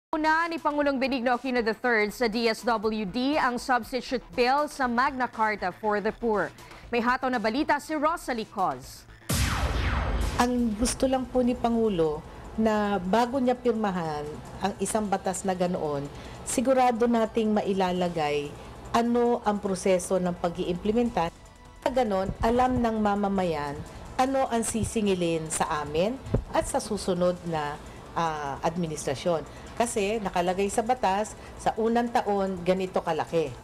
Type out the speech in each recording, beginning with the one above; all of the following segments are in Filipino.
Una ni Pangulong Benigno Aquino III sa DSWD ang substitute bill sa Magna Carta for the Poor. May hataw na balita si Rosalie Coz. Ang gusto lang po ni Pangulo na bago niya pirmahan ang isang batas na ganoon, sigurado nating mailalagay ano ang proseso ng pag-iimplementa. Ganon, alam ng mamamayan ano ang sisingilin sa amin at sa susunod na administrasyon. Kasi nakalagay sa batas, sa unang taon, ganito kalaki.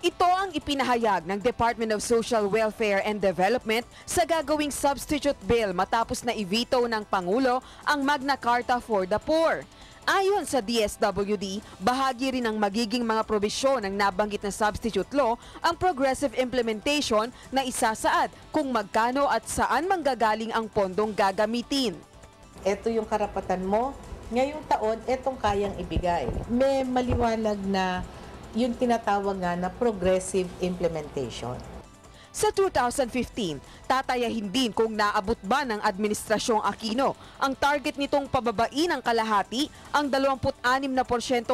Ito ang ipinahayag ng Department of Social Welfare and Development sa gagawing substitute bill matapos na i-veto ng Pangulo ang Magna Carta for the Poor. Ayon sa DSWD, bahagi rin ng magiging mga probisyon ng nabanggit na substitute law ang progressive implementation na isasaad kung magkano at saan manggagaling ang pondong gagamitin. Ito yung karapatan mo, ngayong taon, itong kayang ibigay. May maliwanag na yung tinatawag nga na progressive implementation. Sa 2015, tatayahin din kung naabot ba ng Administrasyong Aquino ang target nitong pababain ng kalahati ang 26%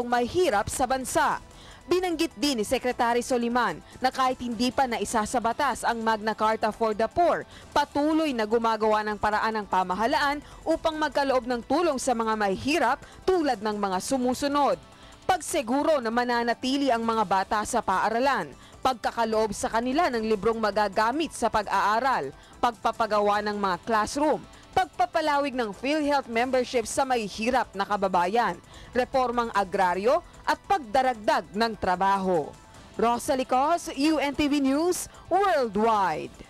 may hirap sa bansa. Binanggit din ni Secretary Soliman na kahit hindi pa naisa sa batas ang Magna Carta for the Poor, patuloy na gumagawa ng paraan ng pamahalaan upang magkaloob ng tulong sa mga mahihirap tulad ng mga sumusunod. Pagsiguro na mananatili ang mga bata sa paaralan, pagkakaloob sa kanila ng librong magagamit sa pag-aaral, pagpapagawa ng mga classroom, pagpapalawig ng PhilHealth membership sa mahihirap na kababayan, reformang agraryo at pagdaragdag ng trabaho. Rosalie Coz, UNTV News Worldwide.